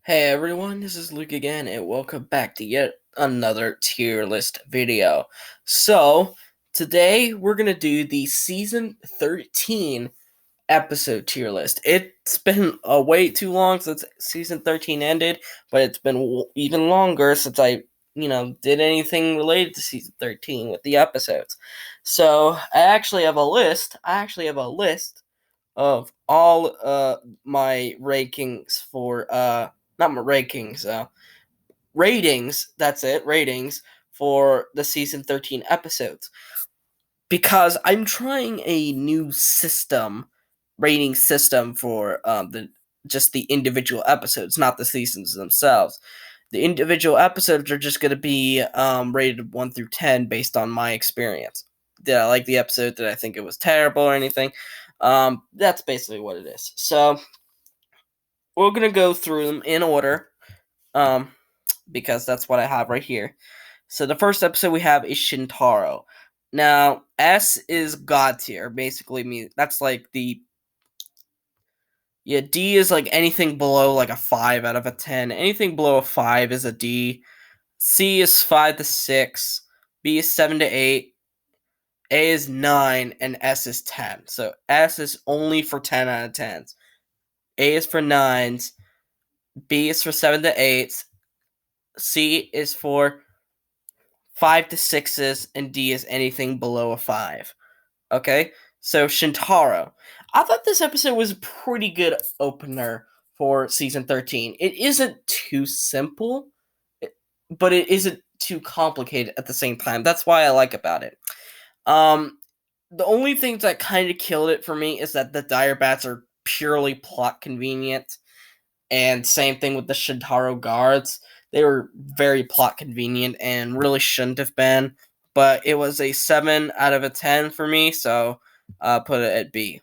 Hey everyone, this is Luke again, and welcome back to yet another tier list video. So, today we're gonna do the season 13 episode tier list. It's been way too long since season 13 ended, but it's been even longer since I, did anything related to season 13 with the episodes. So, I actually have a list of all my rankings for not my rankings ratings, that's it, ratings for the season 13 episodes, because I'm trying a new rating system for the individual episodes, not the seasons themselves. The individual episodes are just going to be rated 1 through 10 based on my experience. Did I like the episode? Did I think it was terrible or anything? That's basically what it is. So we're gonna go through them in order, um, because that's what I have right here. So the first episode we have is Shintaro. Now S is God tier, basically means that's like the D is like anything below like a 5 out of a 10. Anything below a 5 is a D. C is 5 to 6. B is 7 to 8. A is 9 and S is 10. So S is only for 10 out of 10s. A is for 9s. B is for 7 to 8s. C is for 5 to 6s, and D is anything below a 5. Okay? So, Shintaro. I thought this episode was a pretty good opener for season 13. It isn't too simple, but it isn't too complicated at the same time. That's why I like about it. The only things that kind of killed it for me is that the dire bats are purely plot convenient. And same thing with the Shintaro guards. They were very plot convenient and really shouldn't have been. But it was a 7 out of a 10 for me, so put it at B.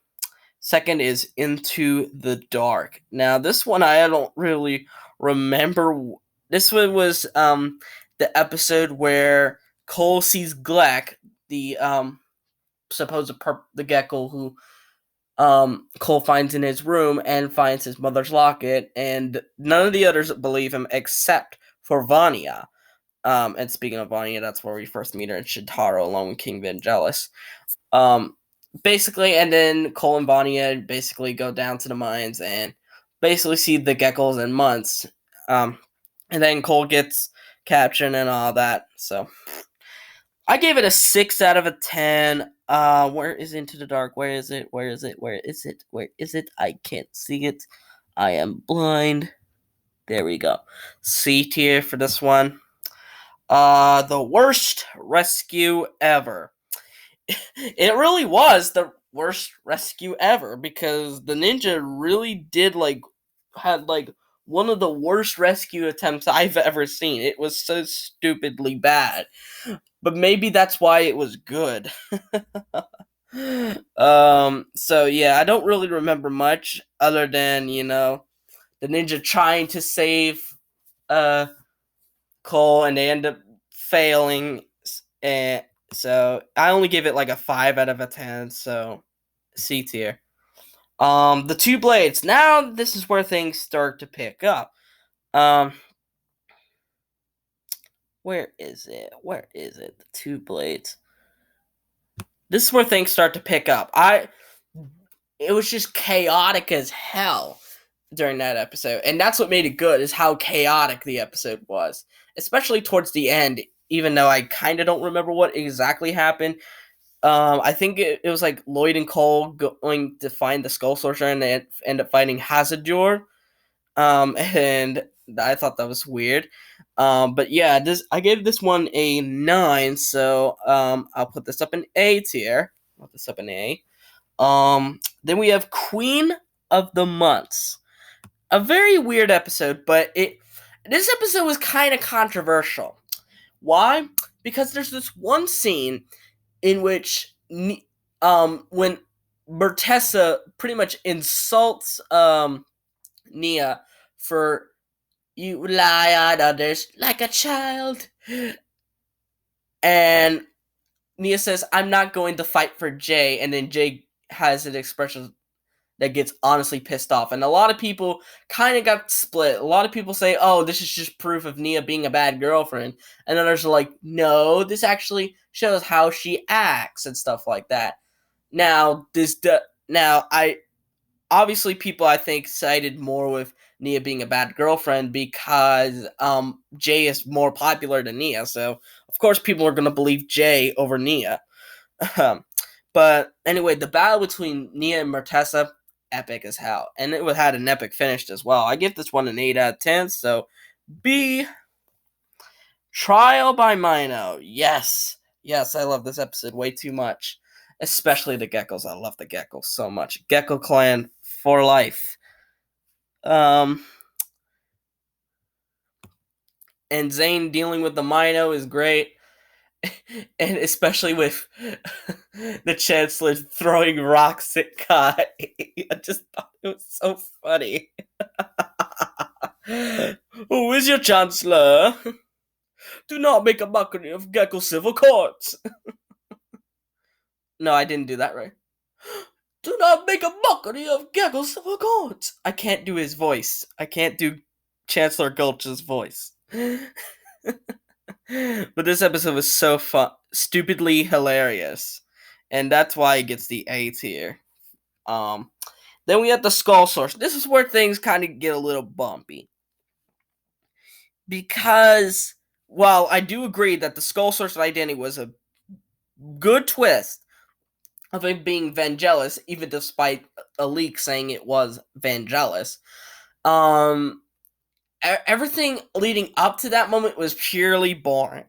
Second is Into the Dark. Now, this one I don't really remember. This one was the episode where Cole sees Gleck, the the gecko who Cole finds in his room and finds his mother's locket, and none of the others believe him except for Vanya. And speaking of Vanya, that's where we first meet her in Shintaro along with King Vangelis. Um, basically, and then Cole and Vanya basically go down to the mines and basically see the geckos in months. And then Cole gets captured and all that. So I gave it a 6 out of a 10. Where is Into the Dark? Where is it? Where is it? Where is it? Where is it? I can't see it. I am blind. There we go. C tier for this one. The worst rescue ever. It really was the worst rescue ever, because the ninja really had one of the worst rescue attempts I've ever seen. It was so stupidly bad. But maybe that's why it was good. So yeah, I don't really remember much other than, the ninja trying to save uh Cole, and they end up failing, and so I only give it like a 5 out of a 10, so C tier. The two blades. Now this is where things start to pick up. Um where is it? Where is it? The two blades. This is where things start to pick up. It was just chaotic as hell during that episode, and that's what made it good, is how chaotic the episode was, especially towards the end. Even though I kind of don't remember what exactly happened, I think it was like Lloyd and Cole going to find the Skull Sorcerer, and they end up finding Hazardor. And I thought that was weird. But yeah, I gave this one a 9, so I'll put this up in A tier. I'll put this up in A. Then we have Queen of the Months. A very weird episode, but this episode was kind of controversial. Why? Because there's this one scene in which when Bertessa pretty much insults Nia for "you lie on others like a child," and Nia says, "I'm not going to fight for Jay," and then Jay has an expression that gets honestly pissed off. And a lot of people kind of got split. A lot of people say, oh, this is just proof of Nia being a bad girlfriend. And others are like, no, this actually shows how she acts and stuff like that. Now, I obviously people I think sided more with Nia being a bad girlfriend because Jay is more popular than Nia. So, of course, people are going to believe Jay over Nia. But anyway, the battle between Nia and Mortessa, epic as hell. And it had an epic finish as well. I give this one an 8 out of 10, so B. Trial by Mino. Yes. Yes, I love this episode way too much. Especially the geckos. I love the geckos so much. Gecko clan for life. And Zane dealing with the Mino is great. And especially with the Chancellor throwing rocks at Kai. I just thought it was so funny. Who is your Chancellor? Do not make a mockery of Gecko Civil Courts. No, I didn't do that right. Do not make a mockery of Gecko Civil Courts. I can't do his voice. I can't do Chancellor Gulch's voice. But this episode was so fun, stupidly hilarious, and that's why it gets the A tier. Then we have the Skull Source. This is where things kind of get a little bumpy, because while I do agree that the Skull Source identity was a good twist of him being Vangelis, even despite a leak saying it was Vangelis, everything leading up to that moment was purely boring.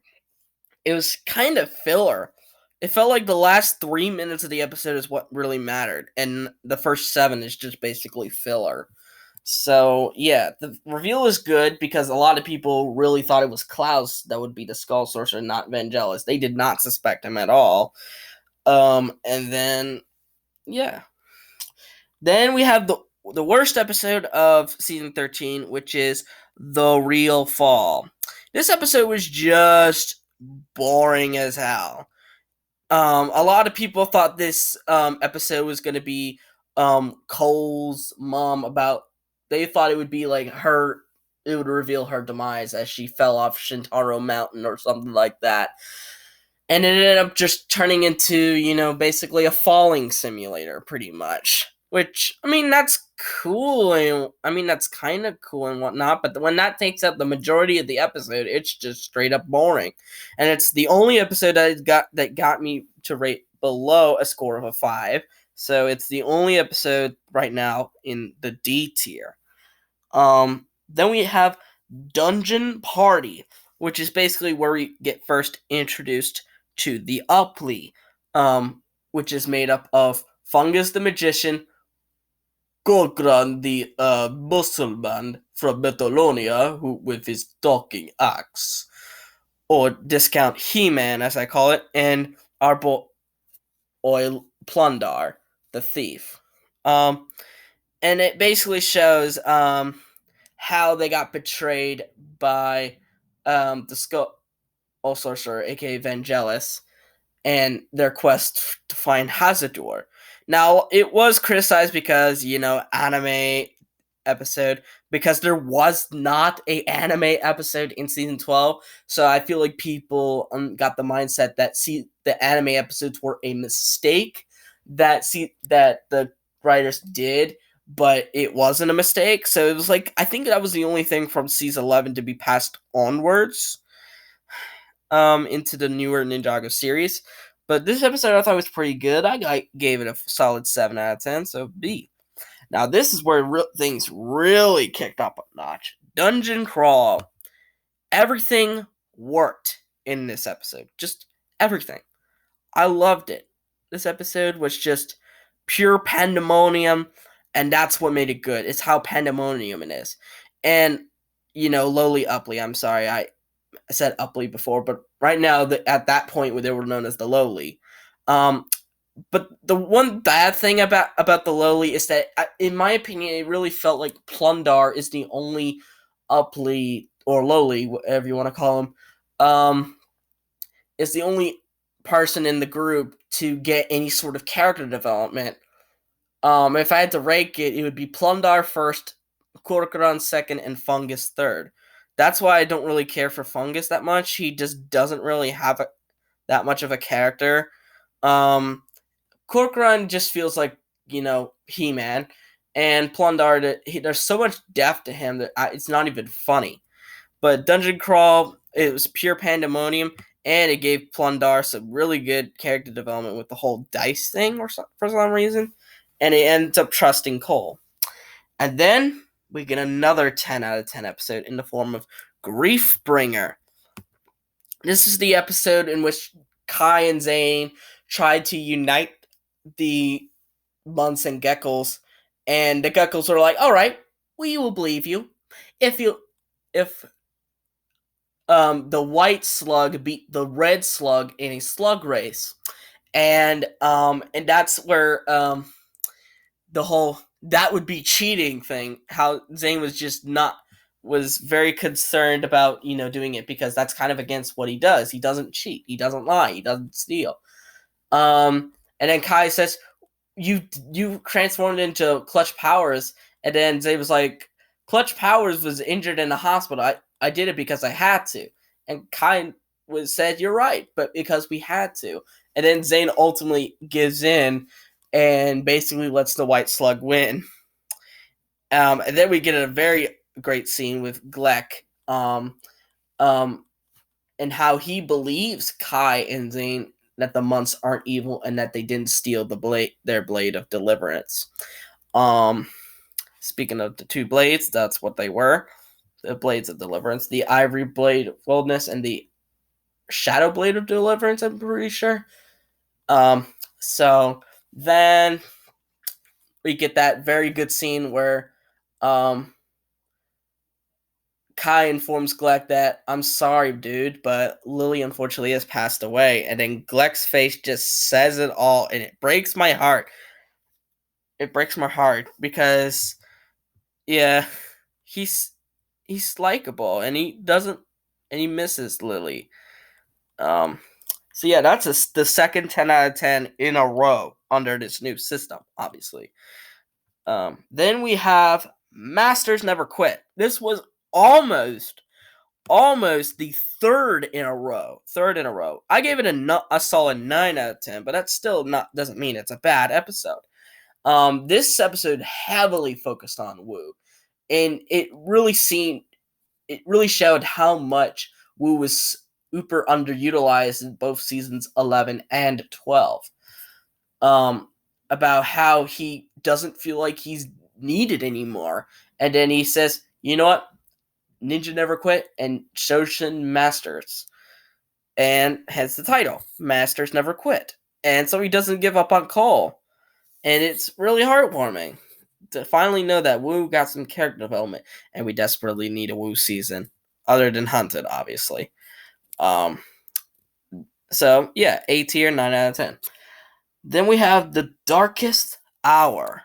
It was kind of filler. It felt like the last 3 minutes of the episode is what really mattered, and the first 7 is just basically filler. So, yeah, the reveal is good because a lot of people really thought it was Klaus that would be the Skull Sorcerer, not Vangelis. They did not suspect him at all. And then, yeah. Then we have the worst episode of season 13, which is The Real Fall. This episode was just boring as hell. A lot of people thought this episode was going to be Cole's mom about. They thought it would be like her. It would reveal her demise as she fell off Shintaro Mountain or something like that. And it ended up just turning into, basically a falling simulator, pretty much. Which, I mean, that's cool, and I mean, that's kind of cool and whatnot, but when that takes up the majority of the episode, it's just straight up boring. And it's the only episode that got me to rate below a score of a 5, so it's the only episode right now in the D tier. Then we have Dungeon Party, which is basically where we get first introduced to the Upply, which is made up of Fungus the Magician, Gorgran the Musselman from Metalonia, who with his talking axe, or discount He-Man as I call it, and our boy Oil Plundar, the thief. And it basically shows how they got betrayed by the Skull Sorcerer, aka Vangelis, and their quest to find Hazador. Now, it was criticized because, anime episode, because there was not a anime episode in season 12, so I feel like people got the mindset that the anime episodes were a mistake that the writers did, but it wasn't a mistake, so it was like, I think that was the only thing from season 11 to be passed onwards into the newer Ninjago series. But this episode I thought was pretty good. I gave it a solid 7 out of 10, so B. Now this is where things really kicked up a notch. Dungeon Crawl. Everything worked in this episode. Just everything. I loved it. This episode was just pure pandemonium, and that's what made it good. It's how pandemonium it is. And, Lowly Upply, I'm sorry, I said Upply before, but right now, at that point, where they were known as the Lowly. But the one bad thing about the Lowly is that, in my opinion, it really felt like Plundar is the only Upply, or Lowly, whatever you want to call him, is the only person in the group to get any sort of character development If I had to rank it, it would be Plundar first, Corcoran second, and Fungus third. That's why I don't really care for Fungus that much. He just doesn't really have that much of a character. Corcoran just feels like, He-Man. And Plundar, there's so much depth to him that it's not even funny. But Dungeon Crawl, it was pure pandemonium, and it gave Plundar some really good character development with the whole dice thing for some reason. And it ends up trusting Cole. And then we get another 10 out of 10 episode in the form of Griefbringer. This is the episode in which Kai and Zane tried to unite the Months and Geckles, and the Geckles are like, "All right, we will believe you if the white slug beat the red slug in a slug race," and that's where the whole that would be cheating thing. How Zane was very concerned about doing it because that's kind of against what he does. He doesn't cheat. He doesn't lie. He doesn't steal. And then Kai says, you transformed into Clutch Powers, and then Zay was like, Clutch Powers was injured in the hospital. I did it because I had to. And Kai said, you're right, but because we had to. And then Zane ultimately gives in and basically lets the White Slug win. And then we get a very great scene with Gleck, and how he believes Kai and Zane that the Months aren't evil and that they didn't steal their blade of deliverance. Speaking of the two blades, that's what they were. The blades of deliverance. The ivory blade of boldness and the shadow blade of deliverance, I'm pretty sure. So then we get that very good scene where Kai informs Gleck that, I'm sorry, dude, but Lily unfortunately has passed away. And then Gleck's face just says it all, and it breaks my heart. It breaks my heart because, yeah, he's likable, and he misses Lily. So yeah, that's the second 10 out of 10 in a row under this new system, obviously. Then we have Masters Never Quit. This was almost the third in a row. I gave it a solid 9 out of 10, but that still doesn't mean it's a bad episode. This episode heavily focused on Wu, and it really showed how much Wu was super underutilized in both seasons 11 and 12. About how he doesn't feel like he's needed anymore, and then he says, "You know what? Ninja Never Quit and Shoshin Masters," and hence the title, Masters Never Quit. And so he doesn't give up on Cole, and it's really heartwarming to finally know that Wu got some character development, and we desperately need a Wu season, other than Hunted, obviously. So yeah, A tier, 9 out of 10. Then we have The Darkest Hour.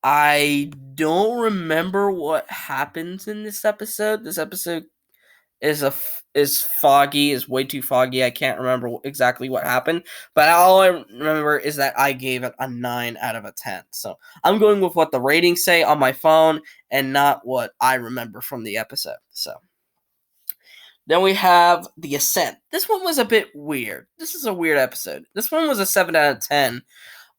I don't remember what happens in this episode. This episode is foggy, is way too foggy. I can't remember exactly what happened, but all I remember is that I gave it a 9 out of 10. So I'm going with what the ratings say on my phone and not what I remember from the episode. So then we have The Ascent. This one was a bit weird. This is a weird episode. This one was a 7 out of 10.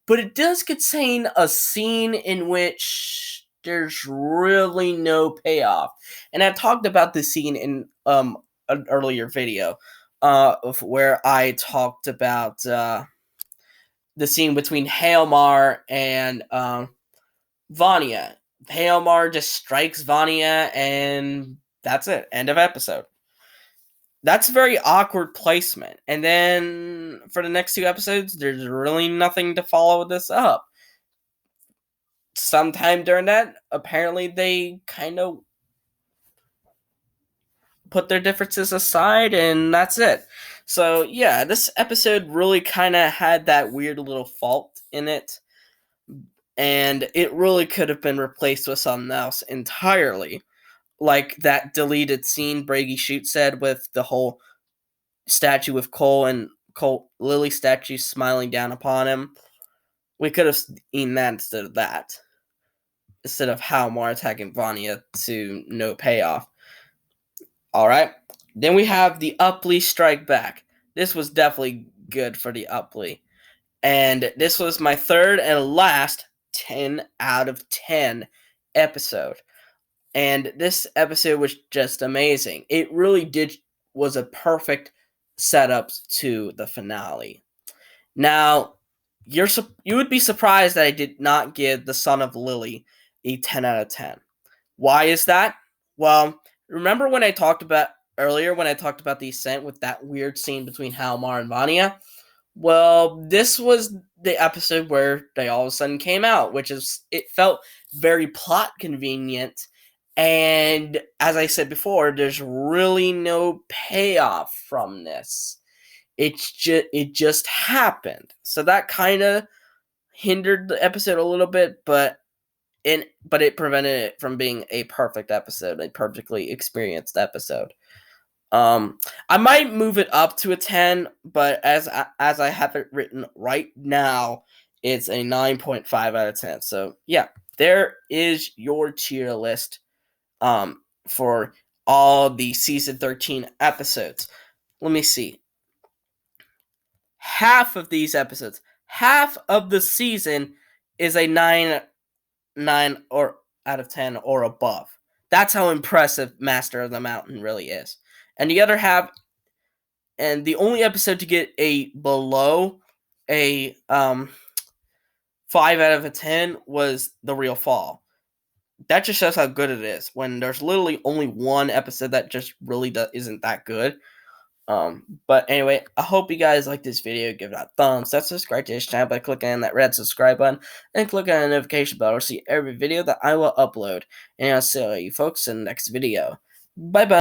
But it does contain a scene in which there's really no payoff. And I talked about this scene in an earlier video of where I talked about the scene between Hailmar and Vanya. Hailmar just strikes Vanya, and that's it. End of episode. That's very awkward placement. And then for the next 2 episodes, there's really nothing to follow this up. Sometime during that, apparently they kind of put their differences aside, and that's it. So yeah, this episode really kind of had that weird little fault in it, and it really could have been replaced with something else entirely, like that deleted scene Brady Shoot said with the whole statue with Cole Lily statue smiling down upon him. We could have seen that instead of that. Instead of Halmar attacking Vanya to no payoff. Alright. Then we have the Upley Strike Back. This was definitely good for the Upley. And this was my third and last 10 out of 10 episode. And this episode was just amazing. It really was a perfect setup to the finale. Now, you would be surprised that I did not give The Son of Lily a 10 out of 10. Why is that? Well, remember when I talked about earlier when I talked about the Ascent with that weird scene between Halmar and Vanya? Well, this was the episode where they all of a sudden came out, it felt very plot convenient. And as I said before, there's really no payoff from this. It just happened. So that kind of hindered the episode a little bit, but it prevented it from being a perfect episode, a perfectly experienced episode. I might move it up to a 10, but as I have it written right now, it's a 9.5 out of 10. So yeah, there is your tier list for all the season 13 episodes. Let me see. Half of these episodes, half of the season is a 9 or out of 10 or above. That's how impressive Master of the Mountain really is. And the other half, and the only episode to get a below a 5 out of a 10 was The Real Fall. That just shows how good it is when there's literally only one episode that just really isn't that good. But anyway, I hope you guys like this video. Give it a thumbs up, subscribe to this channel by clicking on that red subscribe button, and click on the notification bell to see every video that I will upload. And I'll see you folks in the next video. Bye bye.